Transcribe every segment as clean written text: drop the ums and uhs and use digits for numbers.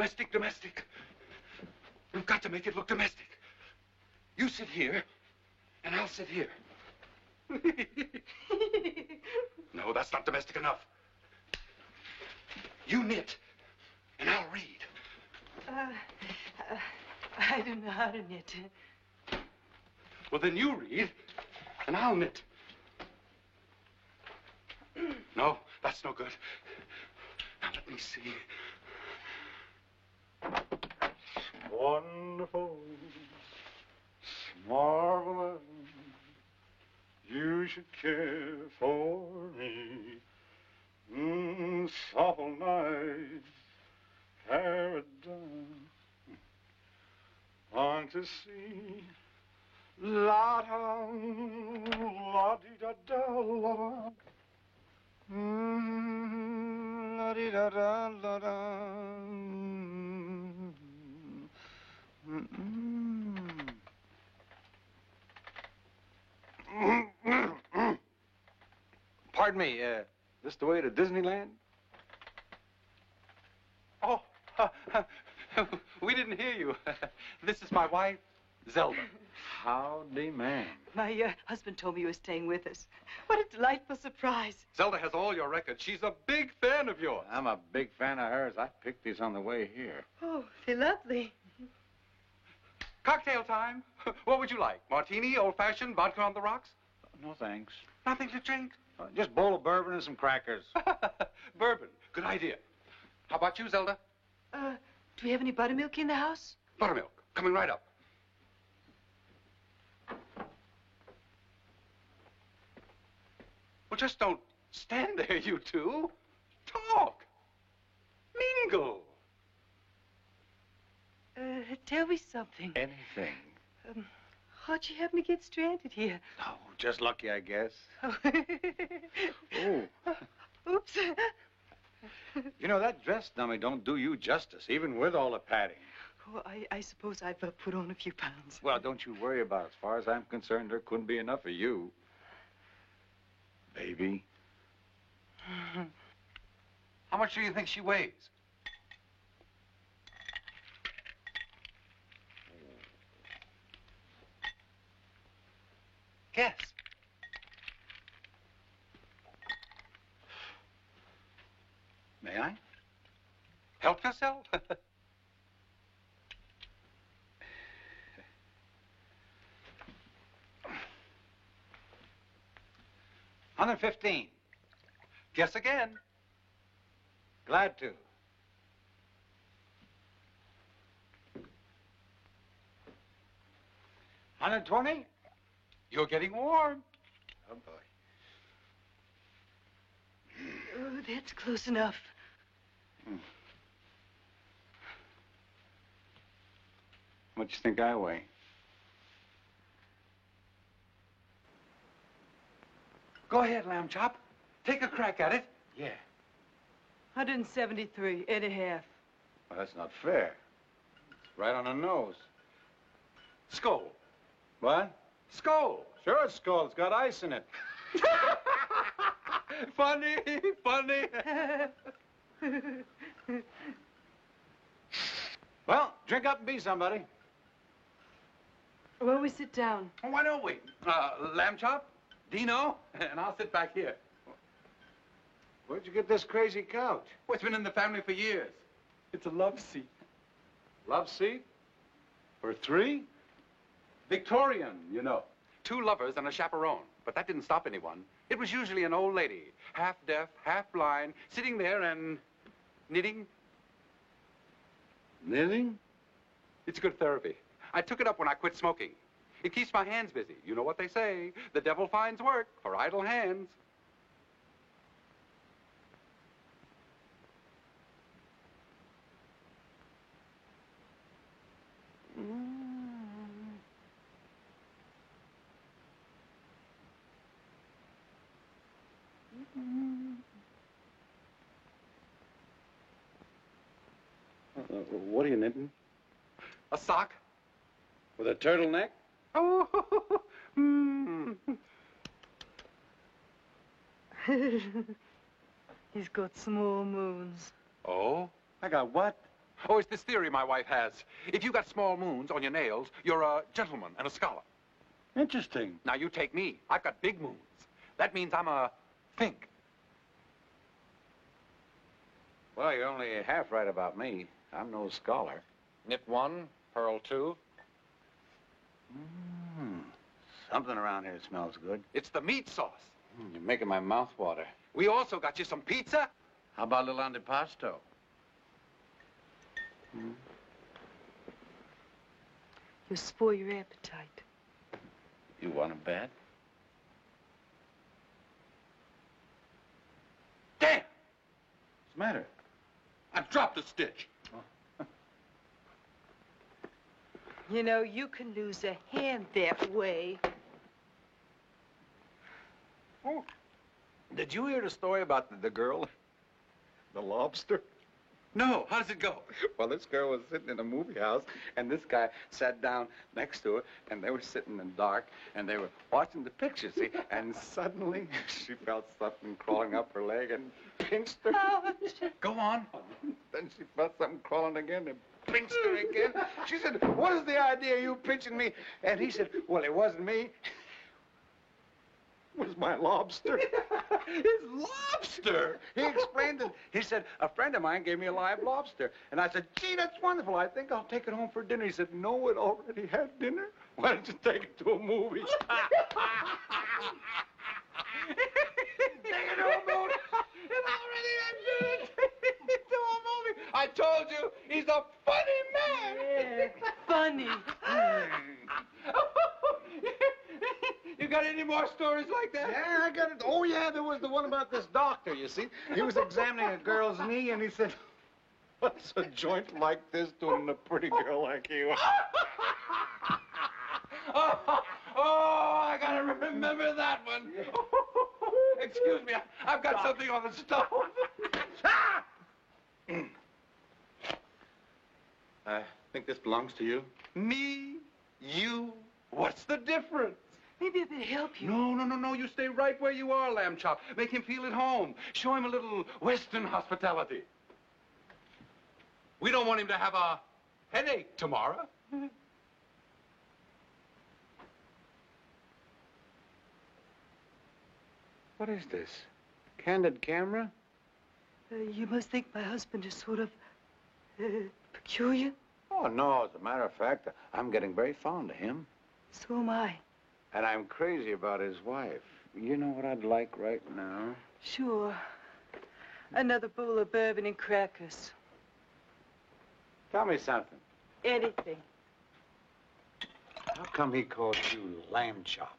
Domestic, domestic. We've got to make it look domestic. You sit here, and I'll sit here. No, that's not domestic enough. You knit, and I'll read. I don't know how to knit. Well, then you read, and I'll knit. No, that's no good. Now, let me see. Wonderful, marvelous, you should care for me. Supple night, paradise. Want to see la da la di da da la la di da da la da. Pardon me, this the way to Disneyland? Oh, we didn't hear you. This is my wife, Zelda. Howdy, ma'am. My husband told me you were staying with us. What a delightful surprise. Zelda has all your records. She's a big fan of yours. I'm a big fan of hers. I picked these on the way here. Oh, they're lovely. Cocktail time. What would you like? Martini, old-fashioned, vodka on the rocks? No, thanks. Nothing to drink? Just a bowl of bourbon and some crackers. Bourbon. Good idea. How about you, Zelda? Do we have any buttermilk in the house? Buttermilk. Coming right up. Well, just don't stand there, you two. Talk. Mingle. Tell me something. Anything. How'd you happen to get stranded here? Oh, just lucky, I guess. Oh. Oh. Oops. You know, that dress dummy don't do you justice, even with all the padding. Oh, I suppose I've put on a few pounds. Well, don't you worry about it. As far as I'm concerned, there couldn't be enough for you. Baby. How much do you think she weighs? Guess. May I? Help yourself. 115. Guess again. Glad to. 120? You're getting warm. Oh, boy. Oh, that's close enough. What do you think I weigh? Go ahead, Lamb Chop. Take a crack at it. Yeah. 173 and a half. Well, that's not fair. It's right on the nose. Skull. What? Skull. Sure, it's skull. It's got ice in it. Funny, funny. Well, drink up and be somebody. Why don't we sit down? Why don't we? Lamb Chop, Dino, and I'll sit back here. Where'd you get this crazy couch? Well, it's been in the family for years. It's a love seat. Love seat? For three? Victorian, you know. 2 lovers and a chaperone. But that didn't stop anyone. It was usually an old lady, half deaf, half blind, sitting there and knitting. Knitting? It's good therapy. I took it up when I quit smoking. It keeps my hands busy. You know what they say. The devil finds work for idle hands. What are you knitting? A sock. With a turtleneck? Oh, He's got small moons. Oh? I got what? Oh, it's this theory my wife has. If you got small moons on your nails, you're a gentleman and a scholar. Interesting. Now, you take me. I've got big moons. That means I'm a think. Well, you're only half right about me. I'm no scholar. Knit one, purl two. Something around here smells good. It's the meat sauce. You're making my mouth water. We also got you some pizza. How about a little antipasto? You'll spoil your appetite. You want a bet? Damn! What's the matter? I've dropped a stitch. You know, you can lose a hand that way. Oh. Did you hear the story about the girl? The lobster? No, how does it go? Well, this girl was sitting in a movie house, and this guy sat down next to her, and they were sitting in the dark, and they were watching the picture, see? And suddenly, she felt something crawling up her leg and pinched her. Go on. Then she felt something crawling again and pinched her again. She said, "What is the idea of you pinching me?" And he said, "Well, it wasn't me. It was my lobster." His lobster! He explained it. He said, "A friend of mine gave me a live lobster." And I said, "Gee, that's wonderful. I think I'll take it home for dinner." He said, "No, it already had dinner. Why don't you take it to a movie?" Take it to a movie. It already had dinner. To a movie. I told you, he's a funny man. Yeah, funny. You got any more stories like that? Yeah, I got it. Oh, yeah, there was the one about this doctor, you see. He was examining a girl's knee, and he said, "What's a joint like this doing to a pretty girl like you?" Oh, I gotta remember that one. Excuse me, I've got something on the stove. I think this belongs to you. Me? You? What's the difference? Maybe they'll help you. No. You stay right where you are, Lamb Chop. Make him feel at home. Show him a little Western hospitality. We don't want him to have a headache tomorrow. What is this? Candid camera? You must think my husband is sort of peculiar. Oh, no. As a matter of fact, I'm getting very fond of him. So am I. And I'm crazy about his wife. You know what I'd like right now? Sure. Another bowl of bourbon and crackers. Tell me something. Anything. How come he calls you Lamb Chop?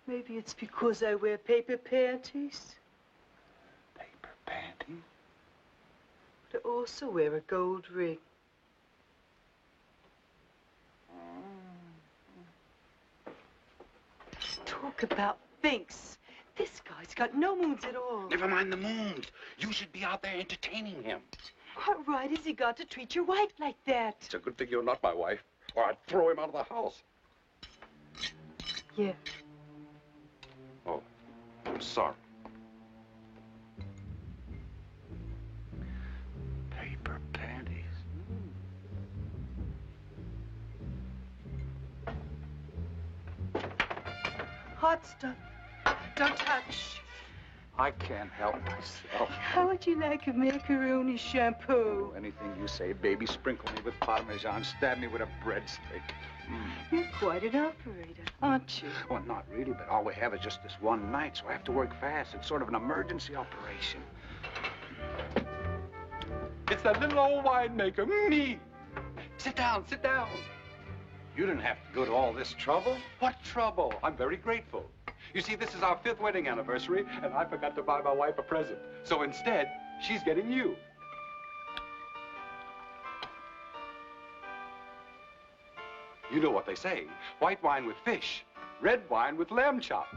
Maybe it's because I wear paper panties. Paper panties? But I also wear a gold ring. Talk about thinks. This guy's got no moons at all. Never mind the moons. You should be out there entertaining him. What right has he got to treat your wife like that? It's a good thing you're not my wife, or I'd throw him out of the house. Yeah. Oh, I'm sorry. Paper panties. Hot stuff. Don't touch. I can't help myself. How would you like a macaroni shampoo? Anything you say, baby. Sprinkle me with Parmesan. Stab me with a breadstick. You're quite an operator, aren't you? Well, not really, but all we have is just this one night, so I have to work fast. It's sort of an emergency operation. It's that little old winemaker, me. Sit down, sit down. You didn't have to go to all this trouble. What trouble? I'm very grateful. You see, this is our 5th wedding anniversary, and I forgot to buy my wife a present. So instead, she's getting you. You know what they say. White wine with fish, red wine with lamb chop.